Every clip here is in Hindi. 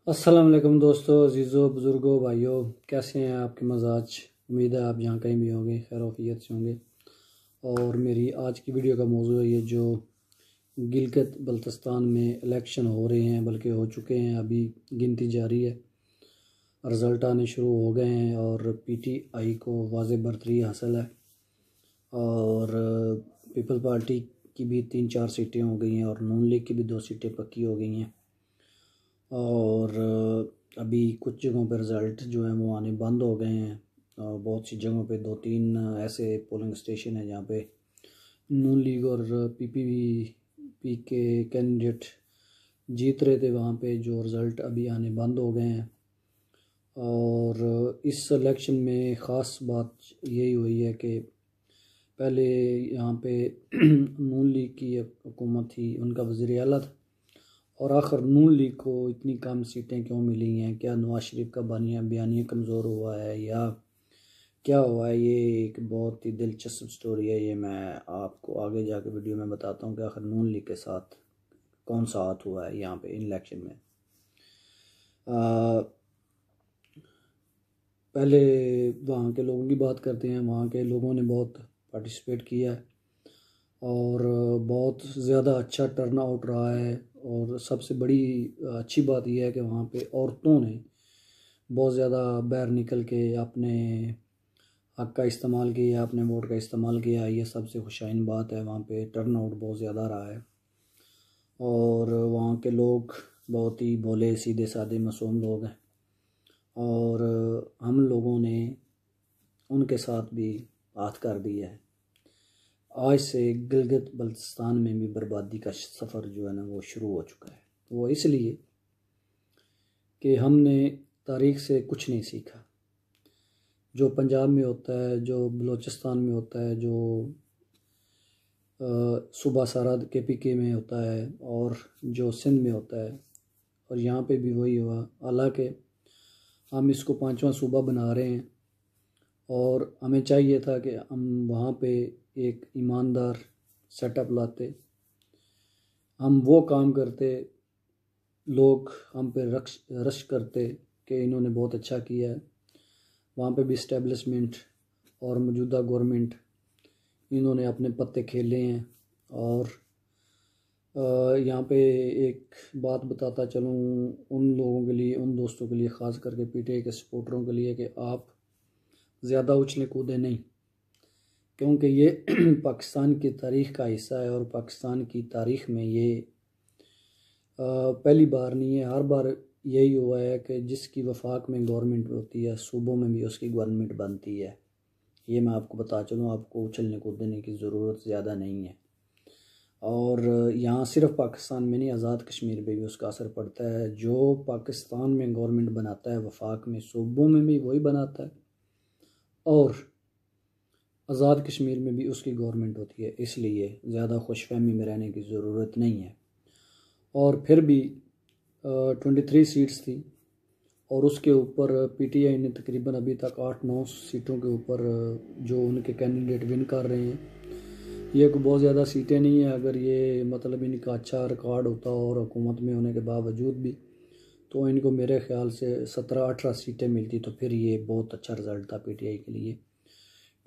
अस्सलाम वालेकुम दोस्तों, अजीज़ों, बुज़ुर्गों, भाइयों, कैसे हैं आपके मजाज। उम्मीद है आप जहाँ कहीं भी होंगे खैर आफियत से होंगे। और मेरी आज की वीडियो का मौजू है ये जो गिलगित बल्तिस्तान में इलेक्शन हो रहे हैं, बल्कि हो चुके हैं, अभी गिनती जारी है, रिज़ल्ट आने शुरू हो गए हैं और पीटीआई को वाज़े बरतरी हासिल है। और पीपल पार्टी की भी 3-4 सीटें हो गई हैं और नून लीग की भी 2 सीटें पक्की हो गई हैं। और अभी कुछ जगहों पर रिज़ल्ट जो है वो आने बंद हो गए हैं। और बहुत सी जगहों पे 2-3 ऐसे पोलिंग स्टेशन हैं जहाँ पे नून लीग और पीपीपी के कैंडिडेट जीत रहे थे, वहाँ पे जो रिज़ल्ट अभी आने बंद हो गए हैं। और इस इलेक्शन में ख़ास बात यही हुई है कि पहले यहाँ पे नून लीग की हुकूमत थी, उनका वज़ीर आला था, और आखिर नून लीग को इतनी कम सीटें क्यों मिली हैं? क्या नवाज शरीफ का बयानिया कमज़ोर हुआ है या क्या हुआ है? ये एक बहुत ही दिलचस्प स्टोरी है। ये मैं आपको आगे जाकर वीडियो में बताता हूँ कि आखिर नून लीग के साथ कौन सा हाथ हुआ है यहाँ पे इन इलेक्शन में। पहले वहाँ के लोगों की बात करते हैं। वहाँ के लोगों ने बहुत पार्टिसिपेट किया है और बहुत ज़्यादा अच्छा टर्न आउट रहा है। और सबसे बड़ी अच्छी बात यह है कि वहाँ पे औरतों ने बहुत ज़्यादा बाहर निकल के अपने हक़ का इस्तेमाल किया, अपने वोट का इस्तेमाल किया। ये सबसे खुशाइन बात है। वहाँ पे टर्न आउट बहुत ज़्यादा रहा है और वहाँ के लोग बहुत ही भोले सीधे साधे मासूम लोग हैं। और हम लोगों ने उनके साथ भी हाथ कर दिया है। आज से गिलगित बल्तिस्तान में भी बर्बादी का सफ़र जो है ना वो शुरू हो चुका है। वो इसलिए कि हमने तारीख़ से कुछ नहीं सीखा। जो पंजाब में होता है, जो बलूचिस्तान में होता है, जो सूबा सारा KPK में होता है और जो सिंध में होता है, और यहाँ पे भी वही हुआ। हालांकि हम इसको 5वां सूबा बना रहे हैं और हमें चाहिए था कि हम वहाँ पे एक ईमानदार सेटअप लाते, हम वो काम करते, लोग हम पे रश करते कि इन्होंने बहुत अच्छा किया है। वहाँ पे भी इस्टेब्लिशमेंट और मौजूदा गवर्नमेंट इन्होंने अपने पत्ते खेले हैं। और यहाँ पे एक बात बताता चलूँ उन लोगों के लिए, उन दोस्तों के लिए, ख़ास करके PTI के सपोर्टरों के लिए, कि आप ज़्यादा उछले कूदे नहीं, क्योंकि ये पाकिस्तान की तारीख़ का हिस्सा है। और पाकिस्तान की तारीख़ में ये पहली बार नहीं है, हर बार यही हुआ है कि जिसकी वफाक में गवर्नमेंट होती है, सूबों में भी उसकी गवर्नमेंट बनती है। ये मैं आपको बता चलूँ, आपको उछलने कूदने की ज़रूरत ज़्यादा नहीं है। और यहाँ सिर्फ पाकिस्तान में नहीं, आज़ाद कश्मीर पे भी उसका असर पड़ता है। जो पाकिस्तान में गवर्नमेंट बनाता है, वफाक में, सूबों में भी वही बनाता है, और आज़ाद कश्मीर में भी उसकी गवर्नमेंट होती है। इसलिए ज़्यादा खुशफहमी में रहने की ज़रूरत नहीं है। और फिर भी 23 सीट्स थी और उसके ऊपर PTI ने तकरीबन अभी तक 8-9 सीटों के ऊपर जो उनके कैंडिडेट विन कर रहे हैं। ये कोई बहुत ज़्यादा सीटें नहीं है। अगर ये मतलब इनका अच्छा रिकॉर्ड होता और हुकूमत में होने के बावजूद भी, तो इनको मेरे ख़्याल से 17-18 सीटें मिलती, तो फिर ये बहुत अच्छा रिज़ल्ट था PTI के लिए।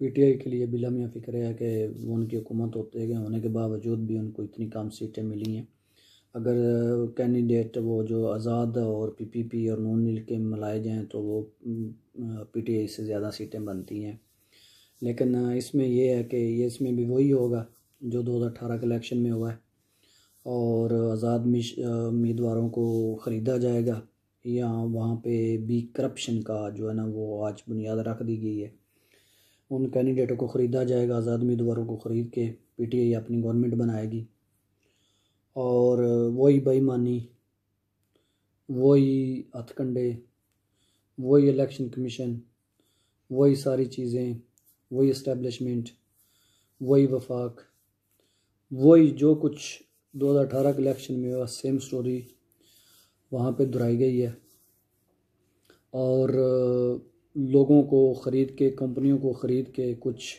PTI के लिए बिला मियाँ फ़िक्र है कि उनकी हुकूमत होने के बावजूद भी उनको इतनी कम सीटें मिली हैं। अगर कैंडिडेट वो जो आज़ाद और PPP और नून लीग के मिलाए जाएँ तो वो PTI से ज़्यादा सीटें बनती हैं। लेकिन इसमें ये है कि ये इसमें भी वही होगा जो 2018 के इलेक्शन में हुआ है, और आज़ाद उम्मीदवारों को ख़रीदा जाएगा। या वहाँ पे भी करप्शन का जो है ना वो आज बुनियाद रख दी गई है। उन कैंडिडेटों को ख़रीदा जाएगा, आज़ाद उम्मीदवारों को ख़रीद के PTI अपनी गवर्नमेंट बनाएगी। और वही बेईमानी, वही हथकंडे, वही इलेक्शन कमीशन, वही सारी चीज़ें, वही इस्टेब्लिशमेंट, वही वफाक, वही जो कुछ 2018 के इलेक्शन में हुआ, सेम स्टोरी वहाँ पे दोहराई गई है। और लोगों को ख़रीद के, कंपनियों को ख़रीद के, कुछ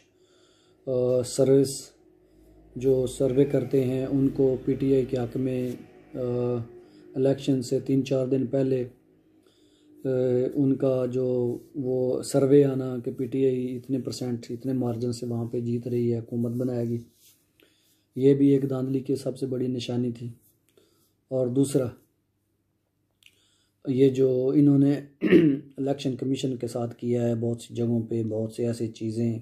सर्विस जो सर्वे करते हैं उनको PTI के हक़ में इलेक्शन से 3-4 दिन पहले उनका जो वो सर्वे आना कि पीटीआई इतने परसेंट इतने मार्जिन से वहाँ पे जीत रही है, हुकूमत बनाएगी, ये भी एक धांधली की सबसे बड़ी निशानी थी। और दूसरा ये जो इन्होंने इलेक्शन कमीशन के साथ किया है बहुत सी जगहों पे, बहुत सी ऐसी चीज़ें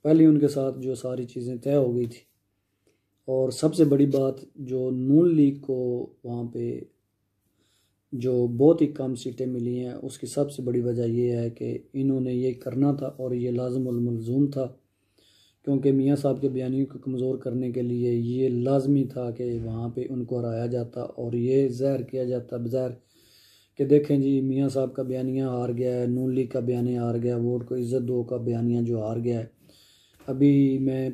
पहले उनके साथ जो सारी चीज़ें तय हो गई थी। और सबसे बड़ी बात जो नून लीग को वहाँ पे जो बहुत ही कम सीटें मिली हैं, उसकी सबसे बड़ी वजह ये है कि इन्होंने ये करना था और ये लाज़िमुल मलज़ूम था, क्योंकि मियाँ साहब के बयानियों को कमज़ोर करने के लिए ये लाजमी था कि वहाँ पे उनको हराया जाता और ये ज़ाहिर किया जाता बज़ाहिर कि देखें जी मियाँ साहब का बयानिया हार गया है, नून लीग का बयानिया हार गया, वोट को इज़्ज़त दो का बयानिया जो हार गया है। अभी मैं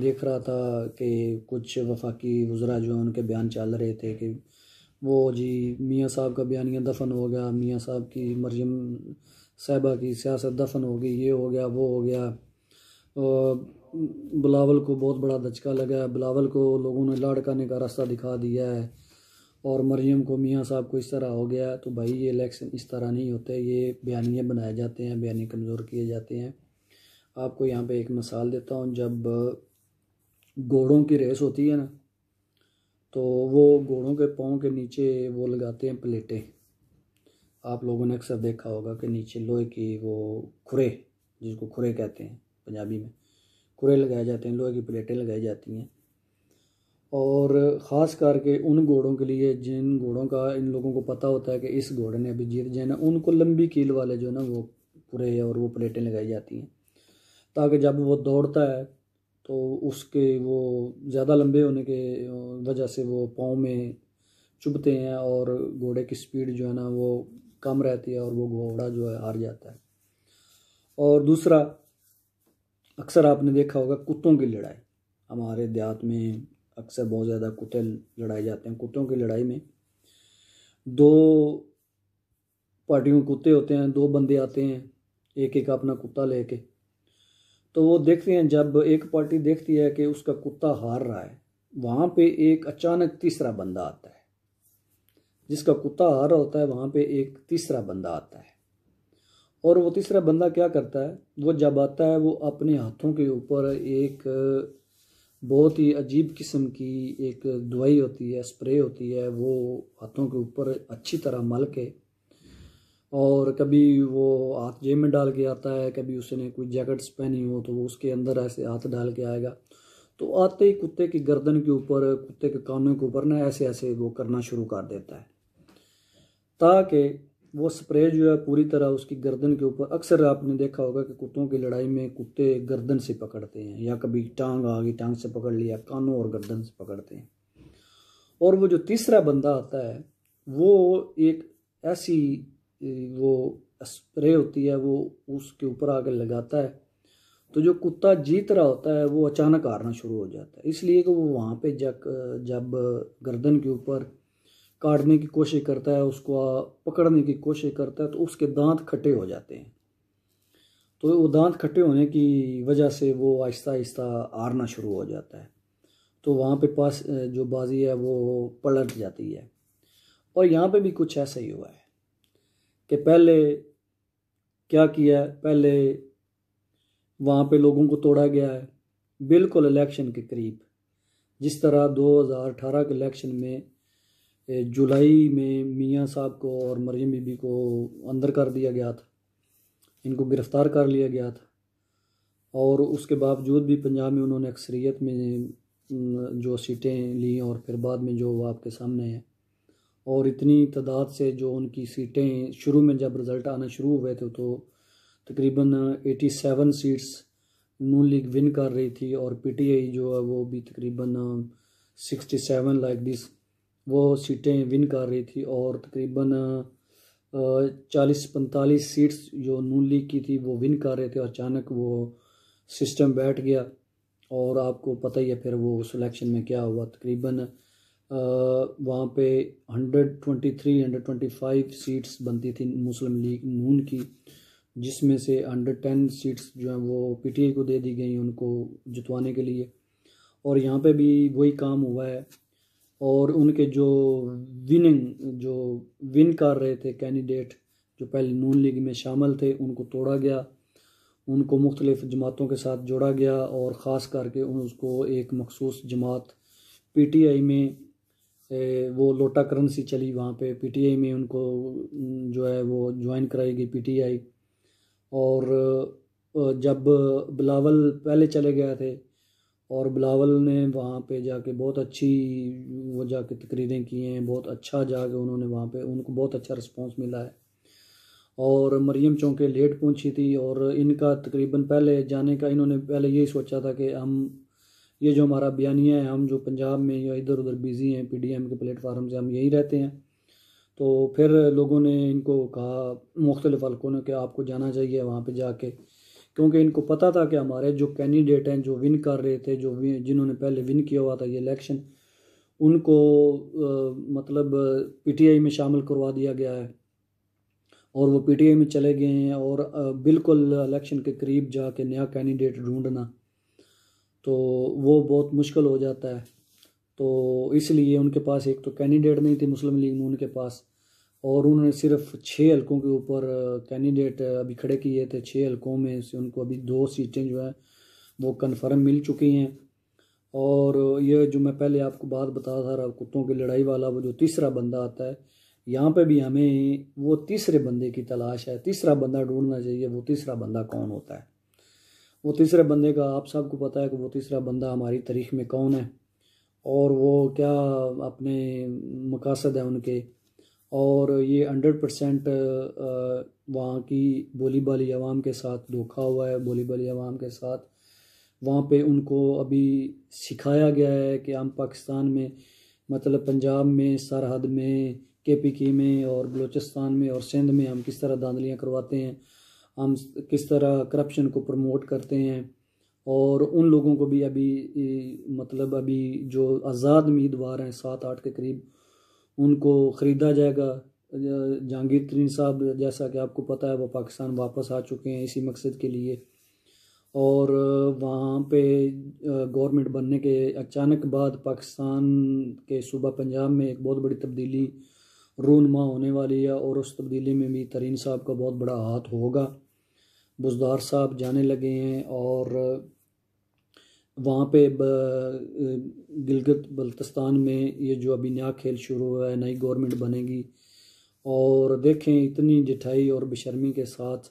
देख रहा था कि कुछ वफाकी वज़रा जो हैं उनके बयान चल रहे थे कि वो जी मियाँ साहब का बयानिया दफन हो गया, मियाँ साहब की मरियम साहिबा की सियासत दफन हो गई, ये हो गया वो हो गया। बिलावल को बहुत बड़ा धचका लगा है, बिलावल को लोगों ने लड़काने का रास्ता दिखा दिया है और मरियम को मियाँ साहब को इस तरह हो गया। तो भाई ये इलेक्शन इस तरह नहीं होते, ये बयानिए बनाए जाते हैं, बयानी कमज़ोर किए जाते हैं। आपको यहाँ पे एक मिसाल देता हूँ, जब घोड़ों की रेस होती है ना, तो वो घोड़ों के पाँव के नीचे वो लगाते हैं प्लेटें। आप लोगों ने अक्सर देखा होगा कि नीचे लोहे की वो खुरे, जिसको खुरे कहते हैं पंजाबी में, खुरे लगाए जाते हैं, लोहे की प्लेटें लगाई जाती हैं। और ख़ास करके उन घोड़ों के लिए जिन घोड़ों का इन लोगों को पता होता है कि इस घोड़े ने अभी जीत जाना, उनको लंबी कील वाले जो ना वो खुरे और वो प्लेटें लगाई जाती हैं, ताकि जब वो दौड़ता है तो उसके वो ज़्यादा लंबे होने के वजह से वो पाँव में चुभते हैं और घोड़े की स्पीड जो है ना वो कम रहती है और वो घोड़ा जो है हार जाता है। और दूसरा, अक्सर आपने देखा होगा कुत्तों की लड़ाई, हमारे देहात में अक्सर बहुत ज़्यादा कुत्ते लड़ाए जाते हैं। कुत्तों की लड़ाई में दो पार्टियों के कुत्ते होते हैं, दो बंदे आते हैं एक एक अपना कुत्ता लेके, तो वो देखते हैं, जब एक पार्टी देखती है कि उसका कुत्ता हार रहा है, वहाँ पे एक अचानक तीसरा बंदा आता है, जिसका कुत्ता हार रहा होता है वहाँ पे एक तीसरा बंदा आता है। और वो तीसरा बंदा क्या करता है, वो जब आता है वो अपने हाथों के ऊपर एक बहुत ही अजीब किस्म की एक दवाई होती है, स्प्रे होती है, वो हाथों के ऊपर अच्छी तरह मल के, और कभी वो हाथ जेब में डाल के आता है, कभी उसने कोई जैकेट्स पहनी हो तो वो उसके अंदर ऐसे हाथ डाल के आएगा, तो आते ही कुत्ते की गर्दन के ऊपर, कुत्ते के कानों के ऊपर ना ऐसे ऐसे वो करना शुरू कर देता है, ताकि वो स्प्रे जो है पूरी तरह उसकी गर्दन के ऊपर। अक्सर आपने देखा होगा कि कुत्तों की लड़ाई में कुत्ते गर्दन से पकड़ते हैं, या कभी टांग आ गई, टांग से पकड़ लिया, कानों और गर्दन से पकड़ते हैं। और वो जो तीसरा बंदा आता है वो एक ऐसी वो स्प्रे होती है, वो उसके ऊपर आकर लगाता है, तो जो कुत्ता जीत रहा होता है वो अचानक हारना शुरू हो जाता है, इसलिए कि वो वहाँ पे जब गर्दन के ऊपर काटने की कोशिश करता है, उसको पकड़ने की कोशिश करता है, तो उसके दांत खट्टे हो जाते हैं। तो वो दांत खट्टे होने की वजह से वो आहिस्ता आहिस्ता हारना शुरू हो जाता है, तो वहाँ पे पास जो बाजी है वो पलट जाती है। और यहाँ पे भी कुछ ऐसा ही हुआ है कि पहले क्या किया है, पहले वहाँ पे लोगों को तोड़ा गया है बिल्कुल इलेक्शन के करीब, जिस तरह 2018 के इलेक्शन में जुलाई में मियाँ साहब को और मरियम बीबी को अंदर कर दिया गया था, इनको गिरफ़्तार कर लिया गया था, और उसके बावजूद भी पंजाब में उन्होंने अक्सरियत में जो सीटें ली और फिर बाद में जो आपके सामने है, और इतनी तादाद से जो उनकी सीटें शुरू में जब रिज़ल्ट आना शुरू हुए थे तो तकरीबन 87 सीट्स नून लीग विन कर रही थी, और पीटीआई जो है वो भी तकरीबन 67 लाइक दिस वो सीटें विन कर रही थी, और तकरीबन 40-45 सीट्स जो नून लीग की थी वो विन कर रहे थे। अचानक वो सिस्टम बैठ गया और आपको पता ही है फिर वो उस इलेक्शन में क्या हुआ। तकरीबन वहाँ पे 123-125 सीट्स बनती थी मुस्लिम लीग नून की, जिसमें से 110 सीट्स जो हैं वो पीटीआई को दे दी गई उनको जितवाने के लिए। और यहाँ पे भी वही काम हुआ है, और उनके जो विन कर रहे थे कैंडिडेट जो पहले नून लीग में शामिल थे उनको तोड़ा गया, उनको मुख्तलिफ़ जमातों के साथ जोड़ा गया और ख़ास करके उसको एक मखसूस जमात PTI में वो लोटा करेंसी चली, वहाँ पे PTI में उनको जो है वो ज्वाइन कराई गई PTI। और जब बिलावल पहले चले गए थे और बिलावल ने वहाँ पे जाके बहुत अच्छी वो जाके तकरीरें की हैं, बहुत अच्छा जाके उन्होंने वहाँ पे उनको बहुत अच्छा रिस्पांस मिला है। और मरियम चौंके लेट पहुँची थी और इनका तकरीबन पहले जाने का इन्होंने पहले यही सोचा था कि हम ये जो हमारा बयानिया है, हम जो पंजाब में या इधर उधर बिज़ी हैं PDM के प्लेटफार्म से, हम यहीं रहते हैं। तो फिर लोगों ने इनको कहा, मुख्तलिफ़ हल्कों ने, कि आपको जाना चाहिए वहाँ पे जाके, क्योंकि इनको पता था कि हमारे जो कैंडिडेट हैं जो विन कर रहे थे, जिन्होंने पहले विन किया हुआ था ये इलेक्शन, उनको मतलब PTI में शामिल करवा दिया गया है और वो PTI में चले गए हैं। और बिल्कुल इलेक्शन के करीब जाके नया कैंडिडेट ढूंढना तो वो बहुत मुश्किल हो जाता है। तो इसलिए उनके पास एक तो कैंडिडेट नहीं थे मुस्लिम लीग नून के पास, और उन्होंने सिर्फ 6 हलकों के ऊपर कैंडिडेट अभी खड़े किए थे। 6 हलकों में से उनको अभी 2 सीटें जो हैं वो कन्फर्म मिल चुकी हैं। और ये जो मैं पहले आपको बात बता था रहा, कुत्तों की लड़ाई वाला, वो जो तीसरा बंदा आता है, यहाँ पे भी हमें वो तीसरे बंदे की तलाश है। तीसरा बंदा ढूंढना चाहिए। वो तीसरा बंदा कौन होता है? वो तीसरे बंदे का आप सबको पता है कि वो तीसरा बंदा हमारी तारीख में कौन है और वो क्या अपने मकासद है उनके। और ये 100% वहाँ की बोली बाली आवाम के साथ धोखा हुआ है। बोली बाली आवाम के साथ वहाँ पे उनको अभी सिखाया गया है कि हम पाकिस्तान में, मतलब पंजाब में, सरहद में, KPK में और बलूचिस्तान में और सिंध में हम किस तरह धांधलियाँ करवाते हैं, हम किस तरह करप्शन को प्रमोट करते हैं। और उन लोगों को भी अभी मतलब अभी जो आज़ाद उम्मीदवार हैं 7-8 के करीब, उनको ख़रीदा जाएगा। जहांगीर तरीन साहब, जैसा कि आपको पता है, वो पाकिस्तान वापस आ चुके हैं इसी मकसद के लिए। और वहाँ पे गवर्नमेंट बनने के अचानक बाद पाकिस्तान के सूबा पंजाब में एक बहुत बड़ी तब्दीली रूनुमा होने वाली है और उस तब्दीली में भी तरीन साहब का बहुत बड़ा हाथ होगा। बुज़दार साहब जाने लगे हैं और वहाँ पे गिलगित बल्तिस्तान में ये जो अभी नया खेल शुरू हुआ है, नई गवर्नमेंट बनेगी। और देखें इतनी जिठाई और बेशर्मी के साथ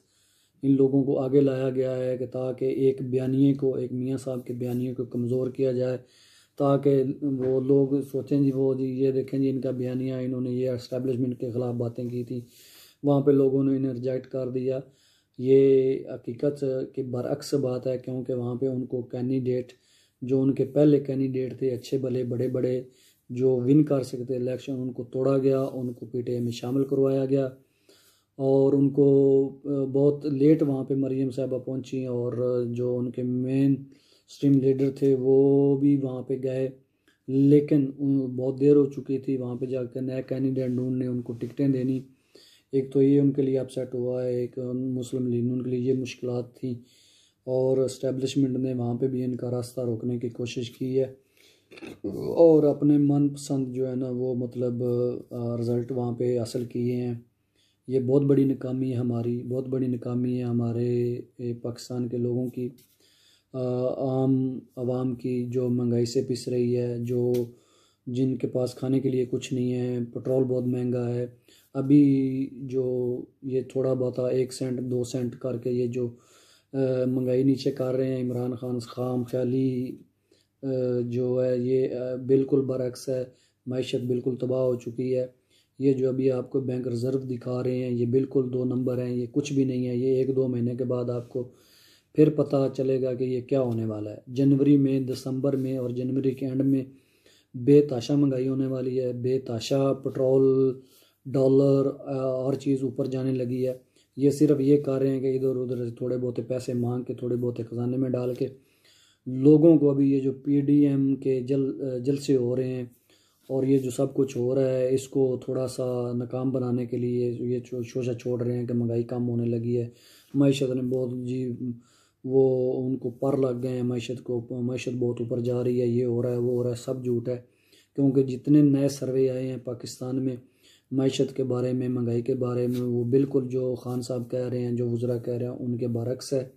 इन लोगों को आगे लाया गया है कि ताकि एक बयानिए को, एक मियाँ साहब के बयानिए को कमज़ोर किया जाए, ताकि वो लोग सोचें जी वो जी ये देखें जी इनका बयानिया, इन्होंने ये एस्टेब्लिशमेंट के ख़िलाफ़ बातें की थी, वहाँ पे लोगों ने इन्हें रिजेक्ट कर दिया। ये हकीकत के बरअक्स बात है, क्योंकि वहाँ पे उनको कैंडिडेट, जो उनके पहले कैंडिडेट थे अच्छे भले बड़े बड़े जो विन कर सकते इलेक्शन, उनको तोड़ा गया, उनको PTI में शामिल करवाया गया। और उनको बहुत लेट वहाँ पे मरियम साहबा पहुँची और जो उनके मेन स्ट्रीम लीडर थे वो भी वहाँ पे गए, लेकिन बहुत देर हो चुकी थी वहाँ पे जाकर नया कैंडिडेट ढूंढने, उनको टिकटें देनी। एक तो ये उनके लिए अपसेट हुआ है, एक मुस्लिम लीग उनके लिए ये मुश्किलात थी और इस्टेब्लिशमेंट ने वहाँ पे भी इनका रास्ता रोकने की कोशिश की है और अपने मनपसंद जो है ना वो मतलब रिज़ल्ट वहाँ पे हासिल किए हैं। ये बहुत बड़ी नाकामी है हमारी, बहुत बड़ी नाकामी है हमारे पाकिस्तान के लोगों की, आम आवाम की, जो महंगाई से पिस रही है, जो जिनके पास खाने के लिए कुछ नहीं है, पेट्रोल बहुत महंगा है। अभी जो ये थोड़ा बहुत 1 सेंट 2 सेंट करके ये जो महंगाई नीचे कर रहे हैं इमरान खान, खाम ख्याली जो है ये बिल्कुल बरअक्स है। मैशत बिल्कुल तबाह हो चुकी है। ये जो अभी आपको बैंक रिज़र्व दिखा रहे हैं ये बिल्कुल 2 नंबर हैं, ये कुछ भी नहीं है। ये 1-2 महीने के बाद आपको फिर पता चलेगा कि ये क्या होने वाला है। जनवरी में, दिसंबर में और जनवरी के एंड में बेतहाशा महंगाई होने वाली है। बेतहाशा पेट्रोल, डॉलर और चीज़ ऊपर जाने लगी है। ये सिर्फ ये कर रहे हैं कि इधर उधर से थोड़े बहुत पैसे मांग के, थोड़े बहुत ख़जाने में डाल के लोगों को, अभी ये जो PDM के जलसे हो रहे हैं और ये जो सब कुछ हो रहा है, इसको थोड़ा सा नाकाम बनाने के लिए ये शोशा छोड़ रहे हैं कि महंगाई कम होने लगी है। मैशत ने बहुत जी वो उनको पर लग गए हैं, मैशत को, मैशत बहुत ऊपर जा रही है, ये हो रहा है वो हो रहा है, सब झूठ है। क्योंकि जितने नए सर्वे आए हैं पाकिस्तान में मैशत के बारे में, महंगाई के बारे में, वो बिल्कुल जो खान साहब कह रहे हैं, जो वज़रा कह रहे हैं, उनके बरक्स है।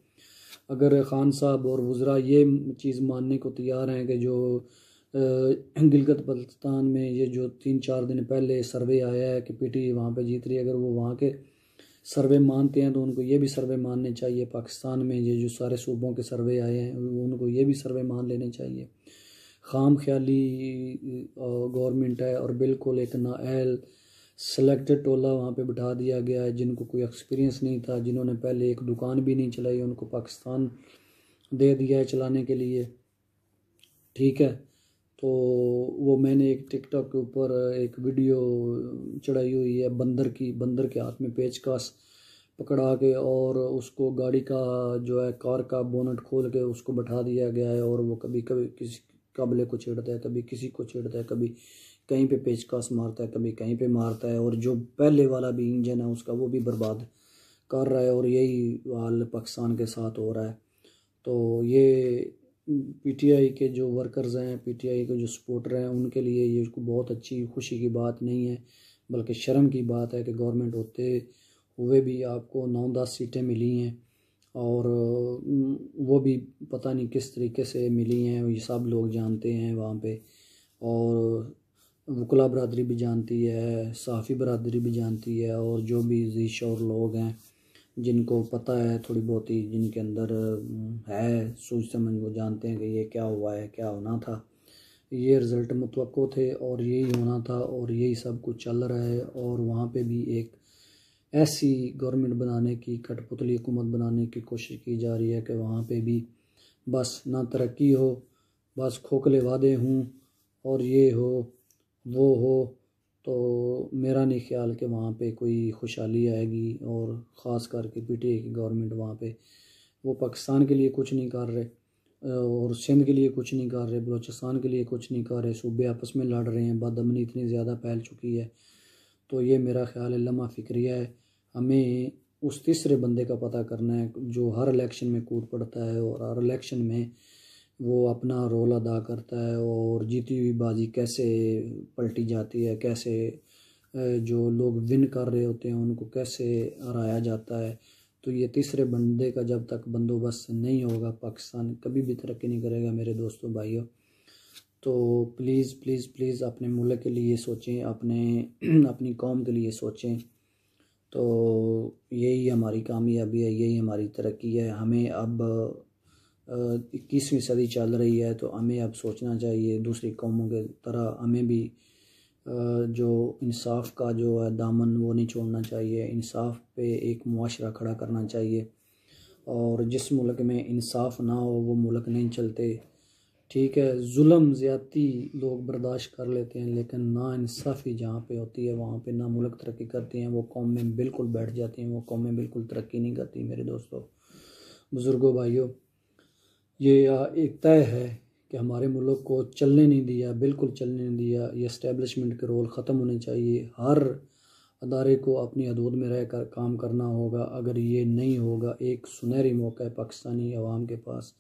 अगर खान साहब और वज़रा ये चीज़ मानने को तैयार हैं कि जो गिलगित बल्तिस्तान में ये जो 3-4 दिन पहले सर्वे आया है कि पीटीआई वहाँ पे जीत रही है, अगर वो वहाँ के सर्वे मानते हैं तो उनको ये भी सर्वे मानने चाहिए। पाकिस्तान में ये जो सारे सूबों के सर्वे आए हैं उनको ये भी सर्वे मान लेने चाहिए। खाम ख्याली गवर्नमेंट है और बिल्कुल एक नाअहल सेलेक्टेड टोला वहाँ पे बिठा दिया गया है जिनको कोई एक्सपीरियंस नहीं था, जिन्होंने पहले एक दुकान भी नहीं चलाई, उनको पाकिस्तान दे दिया है चलाने के लिए। ठीक है, तो वो मैंने एक टिकटॉक के ऊपर एक वीडियो चढ़ाई हुई है बंदर की, बंदर के हाथ में पेचकस पकड़ा के और उसको गाड़ी का जो है कार का बोनट खोल के उसको बैठा दिया गया है और वो कभी कभी किसी काबले को छेड़ता है, कभी किसी को छेड़ता है, कभी कहीं पे पेचकस मारता है, कभी कहीं पे मारता है, और जो पहले वाला भी इंजन है उसका वो भी बर्बाद कर रहा है। और यही हाल पाकिस्तान के साथ हो रहा है। तो ये पीटीआई के जो वर्कर्स हैं, पीटीआई के जो सपोर्टर हैं, उनके लिए ये बहुत अच्छी खुशी की बात नहीं है, बल्कि शर्म की बात है कि गवर्नमेंट होते हुए भी आपको 9-10 सीटें मिली हैं और वो भी पता नहीं किस तरीके से मिली हैं, ये सब लोग जानते हैं वहाँ पे। और वकला बरदरी भी जानती है, सहाफ़ी बरदरी भी जानती है, और जो भी ज़ीश और लोग हैं जिनको पता है थोड़ी बहुत ही, जिनके अंदर है सोच समझ, वो जानते हैं कि ये क्या हुआ है, क्या होना था। ये रिज़ल्ट मुतवक्को थे और यही होना था और यही सब कुछ चल रहा है। और वहाँ पे भी एक ऐसी गवर्नमेंट बनाने की, कठपुतली हुकूमत बनाने की कोशिश की जा रही है कि वहाँ पे भी बस ना तरक्की हो, बस खोखले वादे हों और ये हो वो हो। तो मेरा नहीं ख्याल कि वहाँ पे कोई खुशहाली आएगी। और ख़ास करके पीटीआई की गवर्नमेंट वहाँ पे वो पाकिस्तान के लिए कुछ नहीं कर रहे और सिंध के लिए कुछ नहीं कर रहे, बलूचिस्तान के लिए कुछ नहीं कर रहे, सूबे आपस में लड़ रहे हैं, बदअमनी इतनी ज़्यादा फैल चुकी है। तो ये मेरा ख्याल है लम्हा फ़िक्रिया है। हमें उस तीसरे बंदे का पता करना है जो हर इलेक्शन में कूद पड़ता है और हर इलेक्शन में वो अपना रोल अदा करता है और जीती हुई बाजी कैसे पलटी जाती है, कैसे जो लोग विन कर रहे होते हैं उनको कैसे हराया जाता है। तो ये तीसरे बंदे का जब तक बंदोबस्त नहीं होगा, पाकिस्तान कभी भी तरक्की नहीं करेगा मेरे दोस्तों भाइयों। तो प्लीज़ प्लीज़ प्लीज़ अपने मुल्क के लिए सोचें, अपनी कौम के लिए सोचें। तो यही हमारी कामयाबी है, यही हमारी तरक्की है। हमें अब 21वीं सदी चल रही है तो हमें अब सोचना चाहिए दूसरी कौमों के तरह हमें भी जो इंसाफ का जो है दामन वो नहीं छोड़ना चाहिए, इंसाफ पे एक मुआशरा खड़ा करना चाहिए। और जिस मुल्क में इंसाफ ना हो वो मुल्क नहीं चलते। ठीक है, जुल्म ज़्यादती लोग बर्दाश्त कर लेते हैं, लेकिन ना इंसाफ़ी जहाँ पे होती है वहाँ पे ना मुल्क तरक्की करती हैं, वो कौमें बिल्कुल बैठ जाती हैं, वो कौमें बिल्कुल तरक्की नहीं करती। मेरे दोस्तों, बुज़ुर्गों, भाइयों, ये एक तय है कि हमारे मुल्क को चलने नहीं दिया, बिल्कुल चलने नहीं दिया। ये इस्टेब्लिशमेंट के रोल ख़त्म होने चाहिए। हर अदारे को अपनी हदूद में रह कर काम करना होगा। अगर ये नहीं होगा, एक सुनहरी मौका है पाकिस्तानी अवाम के पास,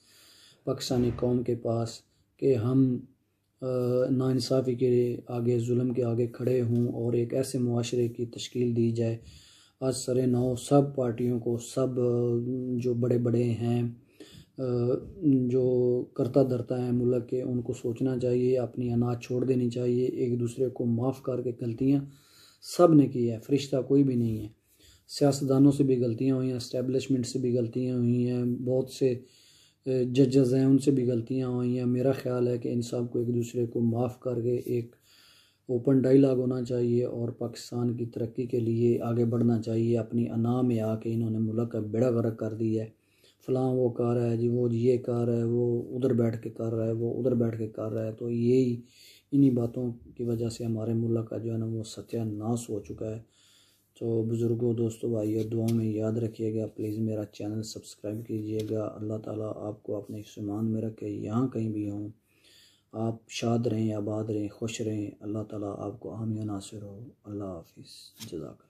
पाकिस्तानी कौम के पास, कि हम नाइंसाफ़ी के आगे, जुल्म के आगे खड़े हों और एक ऐसे मुआशरे की तश्कील दी जाए। आज सरे नौ सब पार्टियों को, सब जो बड़े बड़े हैं, जो करता धरता है मुल्क के, उनको सोचना चाहिए, अपनी अनाज छोड़ देनी चाहिए, एक दूसरे को माफ़ करके। गलतियाँ सब ने की है, फरिश्ता कोई भी नहीं है। सियासतदानों से भी गलतियाँ हुई हैं, इस्टेब्लिशमेंट से भी गलतियाँ हुई हैं, बहुत से जजेस हैं उनसे भी गलतियाँ हुई हैं। मेरा ख़्याल है कि इन सब को एक दूसरे को माफ़ करके एक ओपन डायलॉग होना चाहिए और पाकिस्तान की तरक्की के लिए आगे बढ़ना चाहिए। अपनी अना में आके इन्होंने मुल्क का बेड़ा गर्क कर दिया है। फ़लाँ वो कर रहा है जी, वो ये कर रहा है, वो उधर बैठ के कर रहा है, वो उधर बैठ के कर रहा है। तो यही इन्हीं बातों की वजह से हमारे मुल्क का जो है ना वो सत्यानाश हो चुका है। तो बुज़ुर्गों, दोस्तों, भाइयों, दुआ में याद रखिएगा। प्लीज़ मेरा चैनल सब्सक्राइब कीजिएगा। अल्लाह ताला आपको अपने ईमान में रखे, यहाँ कहीं भी हों आप शाद रहें, आबाद रहें, खुश रहें। अल्लाह ताला आपको हामी नासिर हो। अल्लाह हाफिज़। जज़ाक।